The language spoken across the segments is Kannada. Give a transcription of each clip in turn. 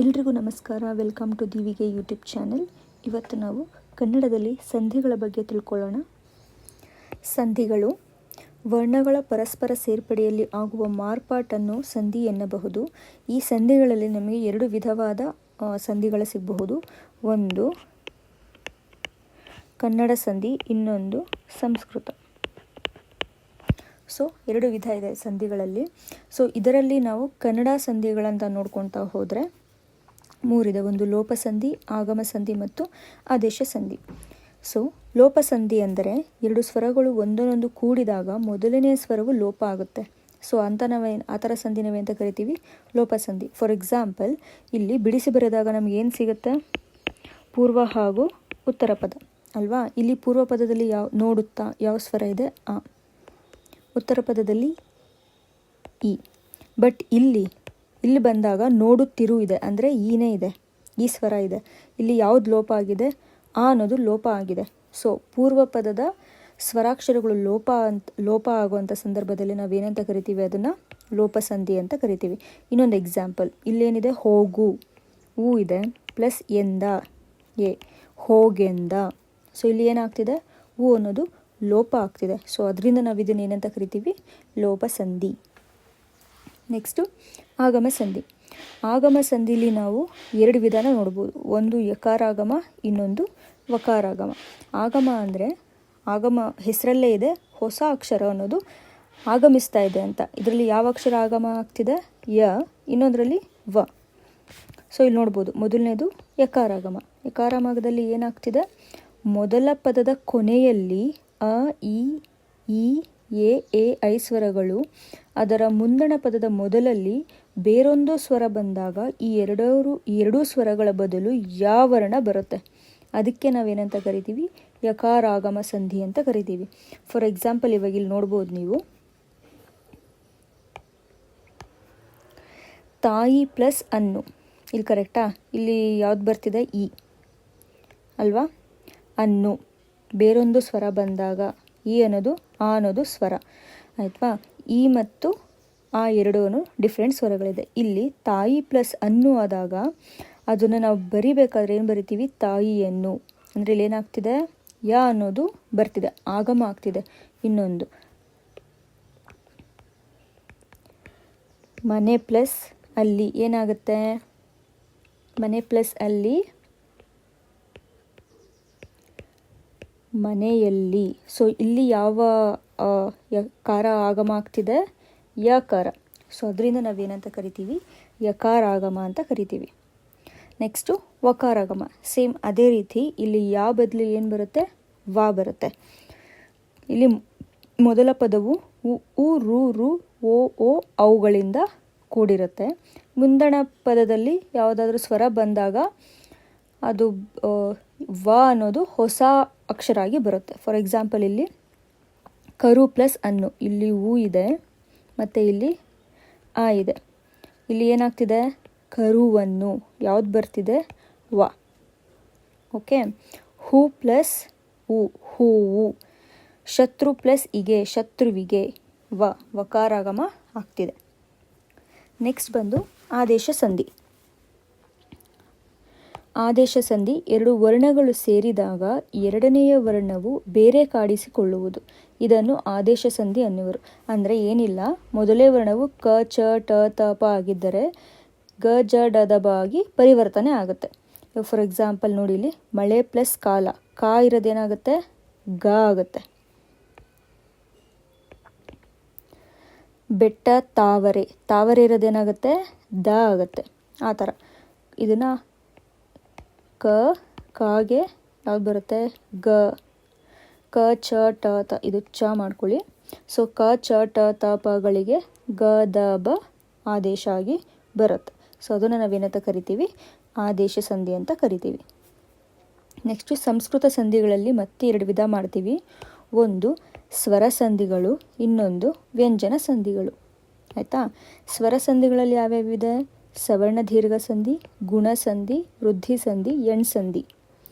ಎಲ್ರಿಗೂ ನಮಸ್ಕಾರ. ವೆಲ್ಕಮ್ ಟು ದಿವಿಗೆ ಯೂಟ್ಯೂಬ್ ಚಾನೆಲ್. ಇವತ್ತು ನಾವು ಕನ್ನಡದಲ್ಲಿ ಸಂಧಿಗಳ ಬಗ್ಗೆ ತಿಳ್ಕೊಳ್ಳೋಣ. ಸಂಧಿಗಳು ವರ್ಣಗಳ ಪರಸ್ಪರ ಸೇರ್ಪಡೆಯಲ್ಲಿ ಆಗುವ ಮಾರ್ಪಾಟನ್ನು ಸಂಧಿ ಎನ್ನಬಹುದು. ಈ ಸಂಧಿಗಳಲ್ಲಿ ನಮಗೆ ಎರಡು ವಿಧವಾದ ಸಂಧಿಗಳು ಸಿಗಬಹುದು. ಒಂದು ಕನ್ನಡ ಸಂಧಿ, ಇನ್ನೊಂದು ಸಂಸ್ಕೃತ. ಸೊ ಎರಡು ವಿಧ ಇದೆ ಸಂಧಿಗಳಲ್ಲಿ. ಸೊ ಇದರಲ್ಲಿ ನಾವು ಕನ್ನಡ ಸಂಧಿಗಳಂತ ನೋಡ್ಕೊತಾ ಹೋದರೆ ಮೂರಿದೆ. ಒಂದು ಲೋಪ ಸಂಧಿ, ಆಗಮ ಸಂಧಿ ಮತ್ತು ಆದೇಶ ಸಂಧಿ. ಸೊ ಲೋಪ ಸಂಧಿ ಅಂದರೆ ಎರಡು ಸ್ವರಗಳು ಒಂದೊಂದು ಕೂಡಿದಾಗ ಮೊದಲನೇ ಸ್ವರವು ಲೋಪ ಆಗುತ್ತೆ. ಸೊ ಆ ಥರ ಸಂಧಿ ನಾವೇ ಅಂತ ಕರಿತೀವಿ ಲೋಪ ಸಂಧಿ. ಫಾರ್ ಎಕ್ಸಾಂಪಲ್, ಇಲ್ಲಿ ಬಿಡಿಸಿ ಬರೆದಾಗ ನಮಗೇನು ಸಿಗುತ್ತೆ? ಪೂರ್ವ ಹಾಗೂ ಉತ್ತರ ಪದ ಅಲ್ವಾ. ಇಲ್ಲಿ ಪೂರ್ವ ಪದದಲ್ಲಿ ನೋಡುತ್ತಾ ಯಾವ ಸ್ವರ ಇದೆ? ಆ. ಉತ್ತರ ಪದದಲ್ಲಿ ಈ. ಬಟ್ ಇಲ್ಲಿ ಬಂದಾಗ ನೋಡುತ್ತಿರು ಇದೆ, ಅಂದರೆ ಈನೇ ಇದೆ, ಈ ಸ್ವರ ಇದೆ. ಇಲ್ಲಿ ಯಾವುದು ಲೋಪ ಆಗಿದೆ? ಆ ಅನ್ನೋದು ಲೋಪ ಆಗಿದೆ. ಸೊ ಪೂರ್ವ ಪದದ ಸ್ವರಾಕ್ಷರಗಳು ಲೋಪ ಆಗುವಂಥ ಸಂದರ್ಭದಲ್ಲಿ ನಾವೇನಂತ ಕರಿತೀವಿ? ಅದನ್ನು ಲೋಪಸಂಧಿ ಅಂತ ಕರಿತೀವಿ. ಇನ್ನೊಂದು ಎಕ್ಸಾಂಪಲ್, ಇಲ್ಲೇನಿದೆ? ಹೋಗು, ಹೂ ಇದೆ, ಪ್ಲಸ್ ಎಂದ, ಎ, ಹೋಗೆಂದ. ಸೊ ಇಲ್ಲಿ ಏನಾಗ್ತಿದೆ? ಹೂ ಅನ್ನೋದು ಲೋಪ ಆಗ್ತಿದೆ. ಸೊ ಅದರಿಂದ ನಾವು ಇದನ್ನು ಏನಂತ ಕರಿತೀವಿ? ಲೋಪಸಂಧಿ. ನೆಕ್ಸ್ಟು ಆಗಮ ಸಂಧಿ. ಆಗಮ ಸಂಧಿಲಿ ನಾವು ಎರಡು ವಿಧಾನ ನೋಡ್ಬೋದು. ಒಂದು ಯಕಾರಾಗಮ, ಇನ್ನೊಂದು ವಕಾರಾಗಮ. ಆಗಮ ಅಂದರೆ ಆಗಮ ಹೆಸರಲ್ಲೇ ಇದೆ, ಹೊಸ ಅಕ್ಷರ ಅನ್ನೋದು ಆಗಮಿಸ್ತಾ ಇದೆ ಅಂತ. ಇದರಲ್ಲಿ ಯಾವ ಅಕ್ಷರ ಆಗಮ ಆಗ್ತಿದೆ? ಯ. ಇನ್ನೊಂದರಲ್ಲಿ ವ. ಸೊ ಇಲ್ಲಿ ನೋಡ್ಬೋದು, ಮೊದಲನೇದು ಯಕಾರಾಗಮ. ಯಕಾರಾಗಮದಲ್ಲಿ ಏನಾಗ್ತಿದೆ? ಮೊದಲ ಪದದ ಕೊನೆಯಲ್ಲಿ ಅ, ಈ, ಎ, ಐ ಸ್ವರಗಳು ಅದರ ಮುಂದಣ ಪದದ ಮೊದಲಲ್ಲಿ ಬೇರೊಂದು ಸ್ವರ ಬಂದಾಗ ಈ ಎರಡೂ ಸ್ವರಗಳ ಬದಲು ಯಾವ ವರ್ಣ ಬರುತ್ತೆ? ಅದಕ್ಕೆ ನಾವೇನಂತ ಕರಿತೀವಿ? ಯಕಾರಾಗಮ ಸಂಧಿ ಅಂತ ಕರಿತೀವಿ. ಫಾರ್ ಎಕ್ಸಾಂಪಲ್, ಇವಾಗ ಇಲ್ಲಿ ನೋಡ್ಬೋದು ನೀವು, ತಾಯಿ ಪ್ಲಸ್ ಅನ್ನು. ಇಲ್ಲಿ ಕರೆಕ್ಟಾ? ಇಲ್ಲಿ ಯಾವ್ದು ಬರ್ತಿದೆ? ಈ ಅಲ್ವಾ. ಅನ್ನು ಬೇರೊಂದು ಸ್ವರ ಬಂದಾಗ ಈ ಅನ್ನೋದು ಆ ಅನ್ನೋದು ಸ್ವರ ಆಯ್ತಾ. ಈ ಮತ್ತು ಆ ಎರಡೂ ಡಿಫ್ರೆಂಟ್ ಸ್ವರಗಳಿದೆ. ಇಲ್ಲಿ ತಾಯಿ ಪ್ಲಸ್ ಅನ್ನು ಆದಾಗ ಅದನ್ನು ನಾವು ಬರಿಬೇಕಾದ್ರೆ ಏನು ಬರಿತೀವಿ? ತಾಯಿಯನ್ನು. ಅಂದರೆ ಇಲ್ಲಿ ಏನಾಗ್ತಿದೆ? ಯ ಅನ್ನೋದು ಬರ್ತಿದೆ, ಆಗಮ ಆಗ್ತಿದೆ. ಇನ್ನೊಂದು ಮನೆ ಪ್ಲಸ್ ಅಲ್ಲಿ ಏನಾಗುತ್ತೆ? ಮನೆ ಪ್ಲಸ್ ಅಲ್ಲಿ ಮನೆಯಲ್ಲಿ. ಸೊ ಇಲ್ಲಿ ಯಾವ ಕಾರ ಆಗಮ ಆಗ್ತಿದೆ? ಯಕಾರ. ಸೊ ಅದರಿಂದ ನಾವೇನಂತ ಕರಿತೀವಿ? ಯಕಾರ ಆಗಮ ಅಂತ ಕರಿತೀವಿ. ನೆಕ್ಸ್ಟು ವಕಾರಾಗಮ. ಸೇಮ್ ಅದೇ ರೀತಿ ಇಲ್ಲಿ ಯಾವ ಬದಲು ಏನು ಬರುತ್ತೆ? ವಾ ಬರುತ್ತೆ. ಇಲ್ಲಿ ಮೊದಲ ಪದವು ಉ, ರು, ಓ ಅವುಗಳಿಂದ ಕೂಡಿರುತ್ತೆ. ಮುಂದಣ ಪದದಲ್ಲಿ ಯಾವುದಾದ್ರೂ ಸ್ವರ ಬಂದಾಗ ಅದು ವ ಅನ್ನೋದು ಹೊಸ ಅಕ್ಷರ ಆಗಿ ಬರುತ್ತೆ. ಫಾರ್ ಎಕ್ಸಾಂಪಲ್, ಇಲ್ಲಿ ಕರು ಪ್ಲಸ್ ಅನ್ನು. ಇಲ್ಲಿ ಹೂ ಇದೆ ಮತ್ತು ಇಲ್ಲಿ ಆ ಇದೆ. ಇಲ್ಲಿ ಏನಾಗ್ತಿದೆ? ಕರುವನ್ನು. ಯಾವ್ದು ಬರ್ತಿದೆ? ವ. ಓಕೆ. ಹೂ ಪ್ಲಸ್ ಹೂವು. ಶತ್ರು ಪ್ಲಸ್ ಇಗೆ, ಶತ್ರುವಿಗೆ. ವಕಾರಾಗಮ ಆಗ್ತಿದೆ. ನೆಕ್ಸ್ಟ್ ಬಂದು ಆದೇಶ ಸಂಧಿ. ಆದೇಶ ಸಂಧಿ ಎರಡು ವರ್ಣಗಳು ಸೇರಿದಾಗ ಎರಡನೆಯ ವರ್ಣವು ಬೇರೆ ಕಾಡಿಸಿಕೊಳ್ಳುವುದು. ಇದನ್ನು ಆದೇಶ ಸಂಧಿ ಅನ್ನುವರು. ಅಂದರೆ ಏನಿಲ್ಲ, ಮೊದಲೇ ವರ್ಣವು ಕ, ಚ, ಟ, ತ, ಪ ಆಗಿದ್ದರೆ ಗ, ಜ, ಡ, ದ, ಬ ಆಗಿ ಪರಿವರ್ತನೆ ಆಗುತ್ತೆ. ಫಾರ್ ಎಕ್ಸಾಂಪಲ್ ನೋಡಿ, ಇಲ್ಲಿ ಮಳೆ ಪ್ಲಸ್ ಕಾಲ. ಕಾ ಇರೋದೇನಾಗುತ್ತೆ? ಗ ಆಗುತ್ತೆ. ಬೆಟ್ಟ, ತಾವರೆ. ತಾವರೆ ಇರೋದೇನಾಗುತ್ತೆ? ದ ಆಗುತ್ತೆ. ಆ ಥರ ಇದನ್ನು ಕಾಗೆ ಯಾವ್ದು ಬರುತ್ತೆ? ಗ. ಕ, ಚ, ಟ, ತ. ಇದು ಚ ಮಾಡ್ಕೊಳ್ಳಿ. ಸೊ ಕ, ಚ, ಟ, ತ, ಪಗಳಿಗೆ ಗ, ದ, ಬ ಆದೇಶ ಆಗಿ ಬರುತ್ತೆ. ಸೊ ಅದನ್ನು ನಾವೇನಂತ ಕರಿತೀವಿ? ಆದೇಶ ಸಂಧಿ ಅಂತ ಕರಿತೀವಿ. ನೆಕ್ಸ್ಟು ಸಂಸ್ಕೃತ ಸಂಧಿಗಳಲ್ಲಿ ಮತ್ತೆ ಎರಡು ವಿಧ ಮಾಡ್ತೀವಿ. ಒಂದು ಸ್ವರ ಸಂಧಿಗಳು, ಇನ್ನೊಂದು ವ್ಯಂಜನ ಸಂಧಿಗಳು. ಆಯಿತಾ. ಸ್ವರ ಸಂಧಿಗಳಲ್ಲಿ ಯಾವ್ಯಾವಿದೆ? ಸವರ್ಣ ದೀರ್ಘ ಸಂಧಿ, ಗುಣ ಸಂಧಿ, ವೃದ್ಧಿ ಸಂಧಿ, ಎಣ್ ಸಂಧಿ.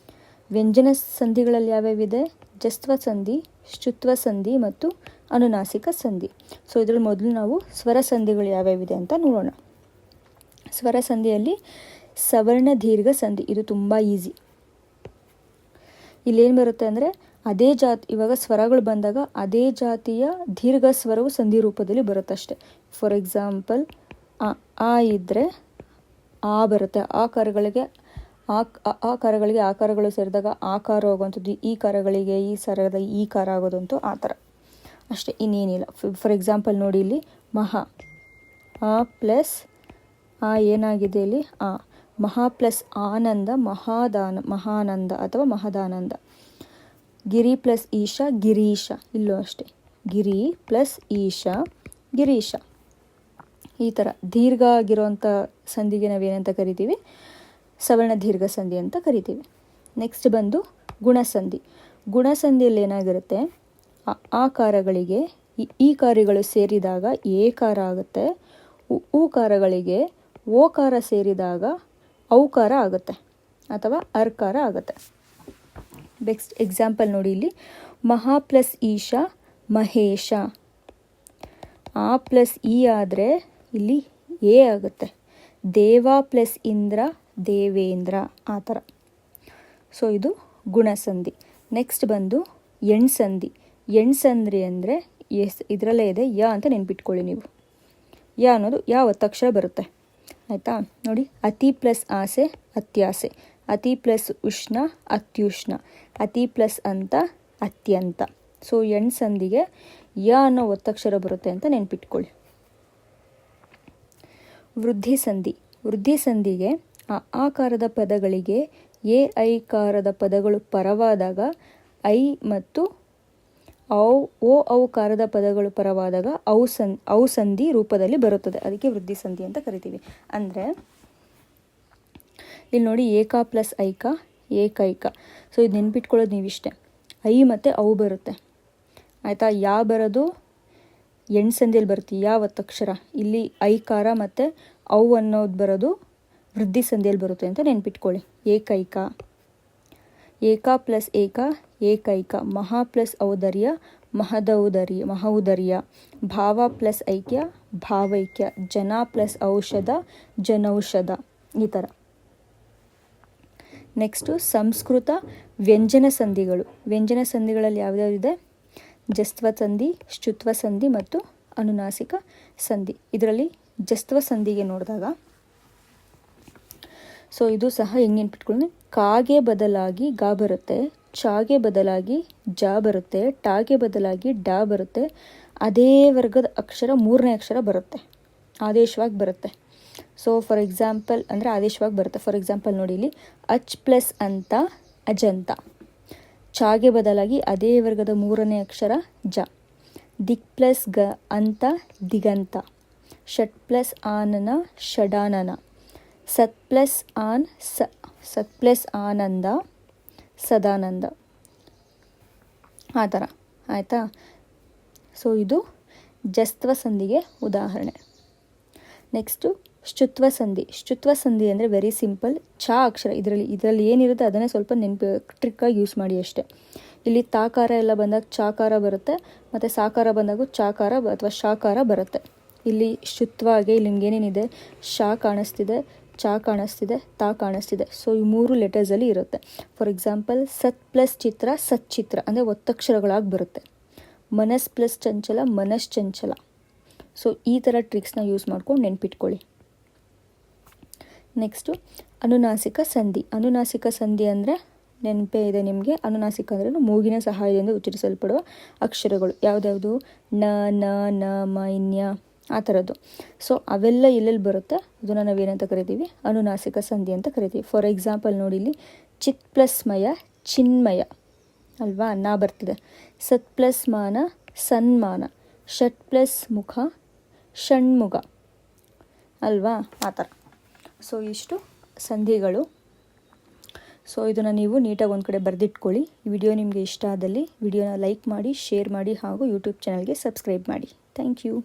ವ್ಯಂಜನ ಸಂಧಿಗಳಲ್ಲಿ ಯಾವ್ಯಾವಿದೆ? ಜಸ್ತ್ವ ಸಂಧಿ, ಶುತ್ವ ಸಂಧಿ ಮತ್ತು ಅನುನಾಸಿಕ ಸಂಧಿ. ಸೊ ಇದರಲ್ಲಿ ಮೊದಲು ನಾವು ಸ್ವರ ಸಂಧಿಗಳು ಯಾವ್ಯಾವಿದೆ ಅಂತ ನೋಡೋಣ. ಸ್ವರ ಸಂಧಿಯಲ್ಲಿ ಸವರ್ಣ ದೀರ್ಘ ಸಂಧಿ. ಇದು ತುಂಬ ಈಸಿ. ಇಲ್ಲೇನು ಬರುತ್ತೆ ಅಂದರೆ ಅದೇ ಜಾತಿ, ಇವಾಗ ಸ್ವರಗಳು ಬಂದಾಗ ಅದೇ ಜಾತಿಯ ದೀರ್ಘ ಸ್ವರವು ಸಂಧಿ ರೂಪದಲ್ಲಿ ಬರುತ್ತಷ್ಟೆ. ಫಾರ್ ಎಕ್ಸಾಂಪಲ್ ಆ ಇದ್ದರೆ ಆ ಬರುತ್ತೆ. ಆ ಕರಗಳಿಗೆ ಆಕಾರಗಳು ಸೇರಿದಾಗ ಆಕಾರ ಹೋಗುವಂಥದ್ದು, ಈ ಕರಗಳಿಗೆ ಈ ಸರದ ಈ ಕಾರ ಆಗೋದಂತೂ ಆ ಥರ ಅಷ್ಟೇ, ಇನ್ನೇನಿಲ್ಲ. ಫಾರ್ ಎಕ್ಸಾಂಪಲ್ ನೋಡಿ, ಇಲ್ಲಿ ಮಹಾ ಆ ಪ್ಲಸ್ ಆ ಏನಾಗಿದೆ ಇಲ್ಲಿ ಆ, ಮಹಾ ಪ್ಲಸ್ ಆನಂದ ಮಹಾನಂದ ಅಥವಾ ಮಹದಾನಂದ. ಗಿರಿ ಪ್ಲಸ್ ಈಶ ಗಿರೀಶ, ಇಲ್ಲೂ ಅಷ್ಟೇ ಗಿರಿ ಪ್ಲಸ್ ಈಶ ಗಿರೀಶ. ಈ ಥರ ದೀರ್ಘ ಆಗಿರೋಂಥ ಸಂಧಿಗೆ ನಾವೇನಂತ ಕರಿತೀವಿ, ಸವರ್ಣ ದೀರ್ಘ ಸಂಧಿ ಅಂತ ಕರಿತೀವಿ. ನೆಕ್ಸ್ಟ್ ಬಂದು ಗುಣಸಂಧಿ. ಗುಣಸಂಧಿಯಲ್ಲಿ ಏನಾಗಿರುತ್ತೆ, ಆಕಾರಗಳಿಗೆ ಈ ಕಾರ್ಯಗಳು ಸೇರಿದಾಗ ಏಕಾರ ಆಗುತ್ತೆ, ಉಕಾರಗಳಿಗೆ ಓಕಾರ ಸೇರಿದಾಗ ಔಕಾರ ಆಗುತ್ತೆ ಅಥವಾ ಅರ್ಕಾರ ಆಗುತ್ತೆ. ನೆಕ್ಸ್ಟ್ ಎಕ್ಸಾಂಪಲ್ ನೋಡಿ, ಇಲ್ಲಿ ಮಹಾ ಪ್ಲಸ್ ಈಶ ಮಹೇಶ. ಆ ಪ್ಲಸ್ ಇ ಆದರೆ ಇಲ್ಲಿ ಎ ಆಗುತ್ತೆ. ದೇವ ಪ್ಲಸ್ ಇಂದ್ರ ದೇವೇಂದ್ರ, ಆ ಥರ. ಸೊ ಇದು ಗುಣಸಂಧಿ. ನೆಕ್ಸ್ಟ್ ಬಂದು ಎಣ್ಸಂಧಿ. ಎಣ್ಸಂಧಿ ಅಂದರೆ ಇದರಲ್ಲೇ ಇದೆ ಯ ಅಂತ ನೆನ್ಪಿಟ್ಕೊಳ್ಳಿ ನೀವು. ಯ ಅನ್ನೋದು ಯಾವ ಒತ್ತಕ್ಷರ ಬರುತ್ತೆ, ಆಯಿತಾ. ನೋಡಿ, ಅತಿ ಪ್ಲಸ್ ಆಸೆ ಅತ್ಯಾಸೆ, ಅತಿ ಪ್ಲಸ್ ಉಷ್ಣ ಅತ್ಯುಷ್ಣ, ಅತಿ ಪ್ಲಸ್ ಅಂತ ಅತ್ಯಂತ. ಸೊ ಎಣ್ಸಂಧಿಗೆ ಯ ಅನ್ನೋ ಒತ್ತಕ್ಷರ ಬರುತ್ತೆ ಅಂತ ನೆನ್ಪಿಟ್ಕೊಳ್ಳಿ. ವೃದ್ಧಿ ಸಂಧಿ. ವೃದ್ಧಿ ಸಂಧಿಗೆ ಆಕಾರದ ಪದಗಳಿಗೆ ಐಕಾರದ ಪದಗಳು ಪರವಾದಾಗ ಐ ಮತ್ತು ಔಕಾರದ ಪದಗಳು ಪರವಾದಾಗ ಔ ಸಂಧಿ ರೂಪದಲ್ಲಿ ಬರುತ್ತದೆ. ಅದಕ್ಕೆ ವೃದ್ಧಿ ಸಂಧಿ ಅಂತ ಕರಿತೀವಿ. ಅಂದರೆ ಇಲ್ಲಿ ನೋಡಿ, ಏಕ ಪ್ಲಸ್ ಐಕ ಏಕೈಕ. ಸೊ ಇದು ನೆನ್ಪಿಟ್ಕೊಳ್ಳೋದು ನೀವಿಷ್ಟೇ, ಐ ಮತ್ತು ಔ ಬರುತ್ತೆ, ಆಯಿತಾ. ಯಾ ಬರೋದು ಎಣ್ಸಂಧಿಯಲ್ಲಿ ಬರುತ್ತೆ, ಯಾವ ಒತ್ತಕ್ಷರ. ಇಲ್ಲಿ ಐಕಾರ ಮತ್ತು ಔ ಅನ್ನೋದು ಬರೋದು ವೃದ್ಧಿ ಸಂಧಿಯಲ್ಲಿ ಬರುತ್ತೆ ಅಂತ ನೆನ್ಪಿಟ್ಕೊಳ್ಳಿ. ಏಕೈಕ, ಏಕ ಪ್ಲಸ್ ಏಕ ಏಕೈಕ. ಮಹಾ ಪ್ಲಸ್ ಔದರ್ಯ ಮಹೌದರ್ಯ. ಭಾವ ಪ್ಲಸ್ ಐಕ್ಯ ಭಾವೈಕ್ಯ. ಜನ ಪ್ಲಸ್ ಔಷಧ ಜನೌಷಧ, ಈ ಥರ. ನೆಕ್ಸ್ಟು ಸಂಸ್ಕೃತ ವ್ಯಂಜನ ಸಂಧಿಗಳು. ವ್ಯಂಜನ ಸಂಧಿಗಳಲ್ಲಿ ಯಾವ್ಯಾವುದಿದೆ, ಜಸ್ತ್ವ ಸಂಧಿ, ಶುತ್ವ ಸಂಧಿ ಮತ್ತು ಅನುನಾಸಿಕ ಸಂಧಿ. ಇದರಲ್ಲಿ ಜಸ್ತ್ವ ಸಂಧಿಗೆ ನೋಡಿದಾಗ, ಸೊ ಇದು ಸಹ ಹೆಂಗೆ ನೆನ್ಪಿಟ್ಕೊಳ್ಳಿ, ಕಾಗೆ ಬದಲಾಗಿ ಗಾ ಬರುತ್ತೆ, ಚಾಗೆ ಬದಲಾಗಿ ಜಾ ಬರುತ್ತೆ, ಟಾಗೆ ಬದಲಾಗಿ ಡಾ ಬರುತ್ತೆ. ಅದೇ ವರ್ಗದ ಅಕ್ಷರ ಮೂರನೇ ಅಕ್ಷರ ಬರುತ್ತೆ, ಆದೇಶವಾಗಿ ಬರುತ್ತೆ. ಸೊ ಫಾರ್ ಎಕ್ಸಾಂಪಲ್ ಅಂದರೆ ಆದೇಶವಾಗಿ ಬರುತ್ತೆ. ಫಾರ್ ಎಕ್ಸಾಂಪಲ್ ನೋಡಿ, ಇಲ್ಲಿ ಅಚ್ ಪ್ಲಸ್ ಅಂತ ಅಜಂತ. ಚಾಗೆ ಬದಲಾಗಿ ಅದೇ ವರ್ಗದ ಮೂರನೇ ಅಕ್ಷರ ಜ. ದಿಕ್ ಪ್ಲಸ್ ಗ ಅಂತ ದಿಗಂತ. ಷಟ್ ಪ್ಲಸ್ ಆನನ ಷಡಾನನ. ಸತ್ ಪ್ಲಸ್ ಆನಂದ ಸದಾನಂದ, ಆ ಥರ, ಆಯಿತಾ. ಸೊ ಇದು ಜಸ್ತ್ವ ಸಂಧಿಗೆ ಉದಾಹರಣೆ. ನೆಕ್ಸ್ಟು ಶುತ್ವ ಸಂಧಿ. ಶುತ್ವ ಸಂಧಿ ಅಂದರೆ ವೆರಿ ಸಿಂಪಲ್, ಚ ಅಕ್ಷರ. ಇದರಲ್ಲಿ ಏನಿರುತ್ತೆ ಅದನ್ನೇ ಸ್ವಲ್ಪ ಟ್ರಿಕ್ಕಾಗಿ ಯೂಸ್ ಮಾಡಿ ಅಷ್ಟೇ. ಇಲ್ಲಿ ತಾಕಾರ ಎಲ್ಲ ಬಂದಾಗ ಚಾಕಾರ ಬರುತ್ತೆ, ಮತ್ತು ಸಾಕಾರ ಬಂದಾಗ ಚಾಕಾರ ಅಥವಾ ಶಾಕಾರ ಬರುತ್ತೆ. ಇಲ್ಲಿ ಶುತ್ವಾಗೆ ಇಲ್ಲಿ ನಿಮ್ಗೇನೇನಿದೆ, ಶಾ ಕಾಣಿಸ್ತಿದೆ, ಚಾ ಕಾಣಿಸ್ತಿದೆ, ತಾ ಕಾಣಿಸ್ತಿದೆ. ಸೊ ಈ ಮೂರು ಲೆಟರ್ಸಲ್ಲಿ ಇರುತ್ತೆ. ಫಾರ್ ಎಕ್ಸಾಂಪಲ್ ಸತ್ ಪ್ಲಸ್ ಚಿತ್ರ ಸಚ್ಚಿತ್ರ ಅಂದರೆ ಒತ್ತಕ್ಷರಗಳಾಗಿ ಬರುತ್ತೆ. ಮನಸ್ ಪ್ಲಸ್ ಚಂಚಲ ಮನಶ್ಚಂಚಲ. ಸೊ ಈ ಥರ ಟ್ರಿಕ್ಸ್ನ ಯೂಸ್ ಮಾಡ್ಕೊಂಡು ನೆನ್ಪಿಟ್ಕೊಳ್ಳಿ. ನೆಕ್ಸ್ಟು ಅನುನಾಸಿಕ ಸಂಧಿ. ಅನುನಾಸಿಕ ಸಂಧಿ ಅಂದರೆ ನೆನಪೇ ಇದೆ ನಿಮಗೆ. ಅನುನಾಸಿಕ ಅಂದರೆ ಮೂಗಿನ ಸಹಾಯದಿಂದ ಉಚ್ಚರಿಸಲ್ಪಡುವ ಅಕ್ಷರಗಳು ಯಾವ್ದ್ಯಾವುದು, ನ ನ ನ ಮ ನ್ಯ, ಆ ಥರದ್ದು. ಸೊ ಅವೆಲ್ಲ ಎಲ್ಲೆಲ್ಲಿ ಬರುತ್ತೆ ಅದನ್ನು ನಾವೇನಂತ ಕರಿತೀವಿ, ಅನುನಾಸಿಕ ಸಂಧಿ ಅಂತ ಕರಿತೀವಿ. ಫಾರ್ ಎಕ್ಸಾಂಪಲ್ ನೋಡಿ, ಇಲ್ಲಿ ಚಿತ್ ಪ್ಲಸ್ ಮಯ ಚಿನ್ಮಯ ಅಲ್ವಾ, ನಾ ಬರ್ತಿದೆ. ಸತ್ ಪ್ಲಸ್ ಮಾನ ಸನ್ಮಾನ. ಷಟ್ ಪ್ಲಸ್ ಮುಖ ಷಣ್ಮುಖ ಅಲ್ವಾ, ಆ ಥರ. ಸೊ ಇಷ್ಟು ಸಂಧಿಗಳು. ಸೊ ಇದನ್ನು ನೀವು ನೀಟಾಗಿ ಒಂದು ಕಡೆ ಬರೆದಿಟ್ಕೊಳ್ಳಿ. ಈ ವಿಡಿಯೋ ನಿಮಗೆ ಇಷ್ಟ ಆದಲ್ಲಿ ವಿಡಿಯೋನ ಲೈಕ್ ಮಾಡಿ, ಶೇರ್ ಮಾಡಿ ಹಾಗೂ ಯೂಟ್ಯೂಬ್ ಚಾನಲ್ಗೆ ಸಬ್ಸ್ಕ್ರೈಬ್ ಮಾಡಿ. Thank you.